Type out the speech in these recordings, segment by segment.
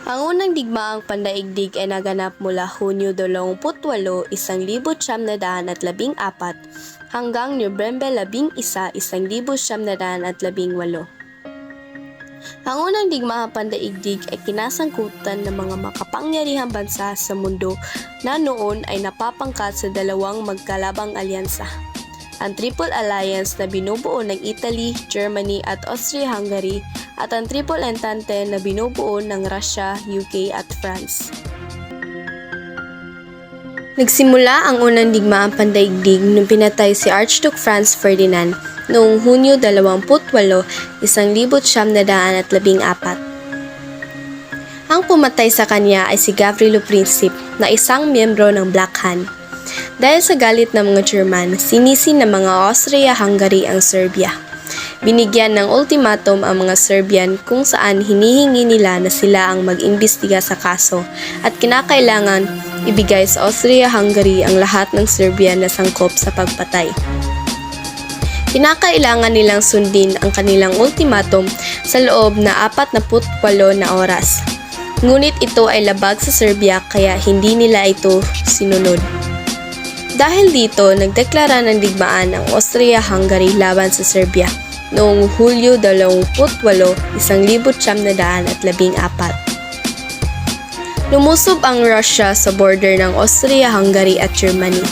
Ang unang digmaang pandaigdig ay naganap mula Hunyo 28, 1914 hanggang Nobyembre 11, 1918. Ang unang digmaang pandaigdig ay kinasangkutan ng mga makapangyarihang bansa sa mundo na noon ay napapangkat sa dalawang magkalabang alyansa. Ang Triple Alliance na binubuo ng Italy, Germany at Austria-Hungary at ang Triple Entente na binubuo ng Russia, UK at France. Nagsimula ang unang digmaang pandaigdig nung pinatay si Archduke Franz Ferdinand noong Hunyo 28, 1914. Ang pumatay sa kanya ay si Gavrilo Princip na isang miyembro ng Black Hand. Dahil sa galit ng mga German, sinisi ng mga Austria-Hungary ang Serbia. Binigyan ng ultimatum ang mga Serbian kung saan hinihingi nila na sila ang mag-imbestiga sa kaso at kinakailangan ibigay sa Austria-Hungary ang lahat ng Serbian na sangkop sa pagpatay. Kinakailangan nilang sundin ang kanilang ultimatum sa loob na 48 na oras. Ngunit ito ay labag sa Serbia kaya hindi nila ito sinunod. Dahil dito, nagdeklara ng digmaan ang Austria-Hungary laban sa Serbia noong Hulyo 28, 1914. Lumusob ang Russia sa border ng Austria-Hungary at Germany.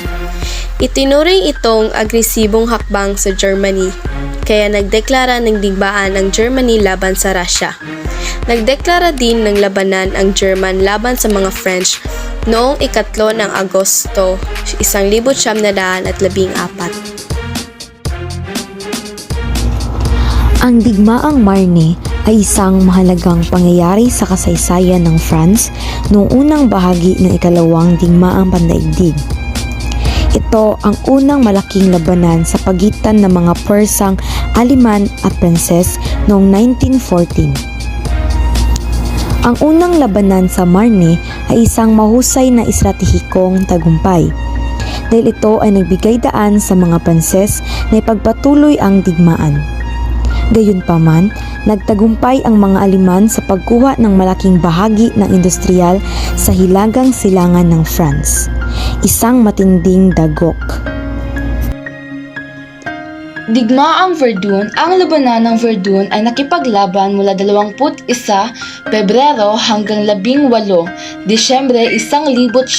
Itinuring itong agresibong hakbang sa Germany, kaya nagdeklara ng digmaan ang Germany laban sa Russia. Nagdeklara din ng labanan ang German laban sa mga French noong 3 ng Agosto 1914. Ang digmaang Marne ay isang mahalagang pangyayari sa kasaysayan ng France noong unang bahagi ng ikalawang digmaang pandaigdig. Ito ang unang malaking labanan sa pagitan ng mga Persang Aleman at Pranses noong 1914. Ang unang labanan sa Marne ay isang mahusay na estratehikong tagumpay dahil ito ay nagbigay daan sa mga Pranses na ipagpatuloy ang digmaan. Gayunpaman, nagtagumpay ang mga Aleman sa pagkuha ng malaking bahagi ng industriyal sa hilagang silangan ng France. Isang matinding dagok. Digmaang Verdun. Ang labanan ng Verdun ay nakipaglaban mula 21 Pebrero hanggang 18 Disyembre 1916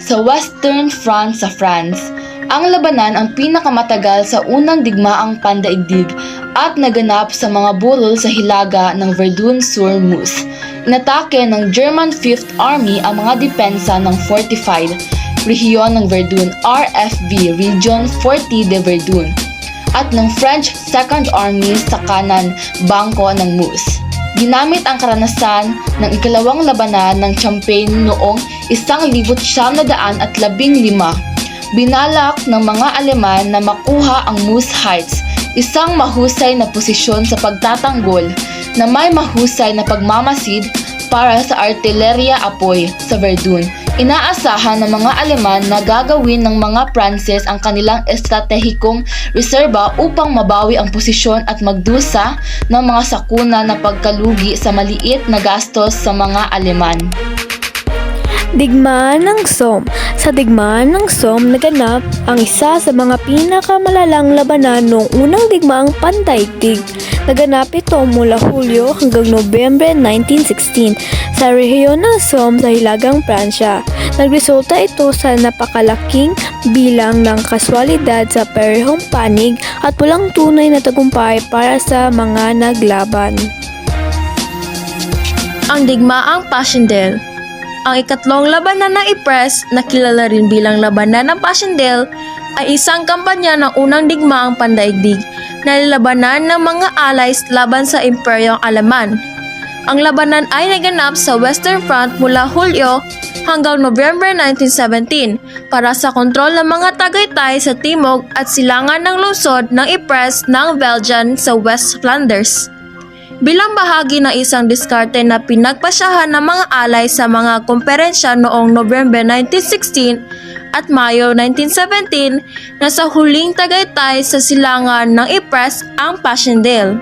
sa Western France sa France. Ang labanan ang pinakamatagal sa unang digmaang pandaigdig at naganap sa mga burol sa hilaga ng Verdun-sur-Meuse. Inatake ng German 5th Army ang mga depensa ng fortified rehiyon ng Verdun, RFV, Region 40 de Verdun, at ng French 2nd Army sa kanan, bangko ng Meuse. Ginamit ang karanasan ng ikalawang labanan ng Champagne noong 1915. Binalak ng mga Aleman na makuha ang Meuse Heights, isang mahusay na posisyon sa pagtatanggol na may mahusay na pagmamasid para sa artilerya apoy sa Verdun. Inaasahan ng mga Aleman na gagawin ng mga Pranses ang kanilang estratehikong reserba upang mabawi ang posisyon at magdusa ng mga sakuna na pagkalugi sa maliit na gastos sa mga Aleman. Digmaan ng Somme. Sa digmaan ng Somme naganap ang isa sa mga pinakamalalang labanan noong unang digmaang pandaigdig. Naganap ito mula Hulyo hanggang Nobyembre 1916 sa rehiyon ng Somme sa hilagang Pransya. Nagresulta ito sa napakalaking bilang ng kaswalidad sa parehong panig at walang tunay na tagumpay para sa mga naglaban. Ang digmaang Passchendaele. Ang ikatlong labanan ng Ypres, na kilala rin bilang labanan ng Passchendaele, ay isang kampanya ng unang digmaang pandaigdig na nilabanan ng mga allies laban sa Imperyong Aleman. Ang labanan ay naganap sa Western Front mula Hulyo hanggang November 1917 para sa kontrol ng mga Tagaytay sa timog at silangan ng lungsod ng Ypres ng Belgian sa West Flanders. Bilang bahagi ng isang diskarte na pinagpasyahan ng mga alay sa mga komperensya noong November 1916 at Mayo 1917, nasa huling tagaytay sa silangan ng Ypres ang Passchendaele.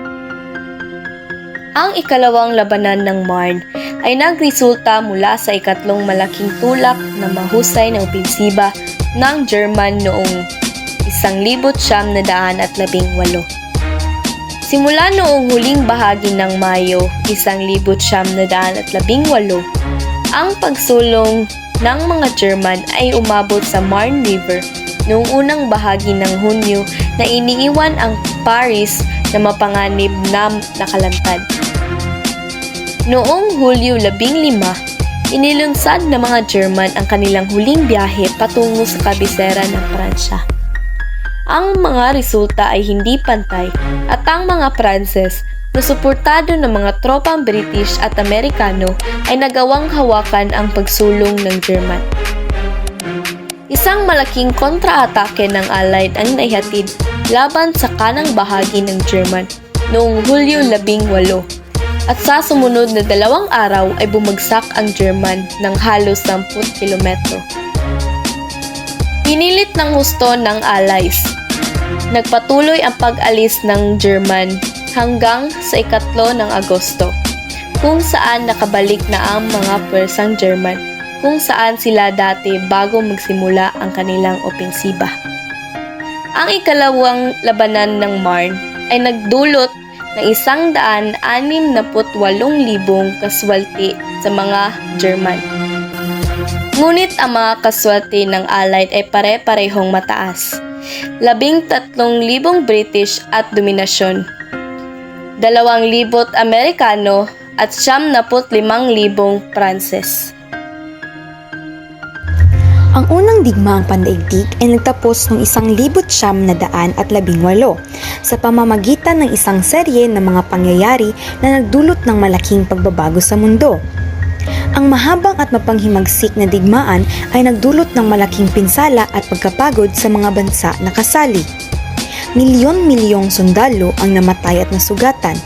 Ang ikalawang labanan ng Marne ay nagresulta mula sa ikatlong malaking tulak na mahusay na opensiba ng German noong 1918. Simula noong huling bahagi ng Mayo 1918, ang pagsulong ng mga German ay umabot sa Marne River noong unang bahagi ng Hunyo na iniiwan ang Paris na mapanganib na nakalantad. Noong Hulyo 15, inilunsad ng mga German ang kanilang huling biyahe patungo sa kabisera ng Pransya. Ang mga resulta ay hindi pantay at ang mga Pranses na suportado ng mga tropang British at Amerikano ay nagawang hawakan ang pagsulong ng German. Isang malaking kontra-atake ng Allied ang naihatid laban sa kanang bahagi ng German noong Hulyo 18 at sa sumunod na 2 araw ay bumagsak ang German ng halos 10 kilometro. Pinilit ng husto ng Allies. Nagpatuloy ang pag-alis ng German hanggang sa 3 ng Agosto, kung saan nakabalik na ang mga pwersang German kung saan sila dati bago magsimula ang kanilang opensiba. Ang ikalawang labanan ng Marne ay nagdulot ng 168,000 kaswalti sa mga German. Ngunit ang mga kaswalti ng Allied ay pare-parehong mataas. 13,000 British at dominasyon, 2,000 Amerikano at 75,000 Pranses. Ang unang digmaang pandaigdig ay nagtapos noong 1918 sa pamamagitan ng isang serye ng mga pangyayari na nagdulot ng malaking pagbabago sa mundo. Ang mahabang at mapanghimagsik na digmaan ay nagdulot ng malaking pinsala at pagkapagod sa mga bansa na kasali. Milyon-milyong sundalo ang namatay at nasugatan,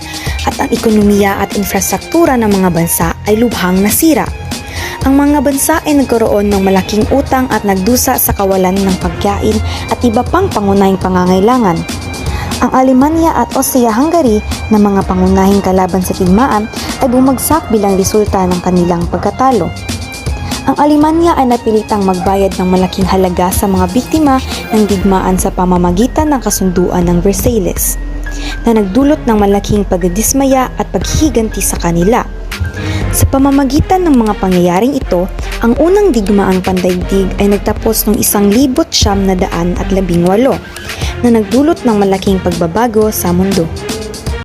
at ang ekonomiya at infrastruktura ng mga bansa ay lubhang nasira. Ang mga bansa ay nagkaroon ng malaking utang at nagdusa sa kawalan ng pagkain at iba pang pangunahing pangangailangan. Ang Alemanya at Austria-Hungary na mga pangunahing kalaban sa digmaan ay bumagsak bilang resulta ng kanilang pagkatalo. Ang Alemanya ay napilitang magbayad ng malaking halaga sa mga biktima ng digmaan sa pamamagitan ng kasunduan ng Versailles, na nagdulot ng malaking pagdidismaya at paghihiganti sa kanila. Sa pamamagitan ng mga pangyayaring ito, ang unang digmaang pandaigdig ay nagtapos noong 1918 na nagdulot ng malaking pagbabago sa mundo.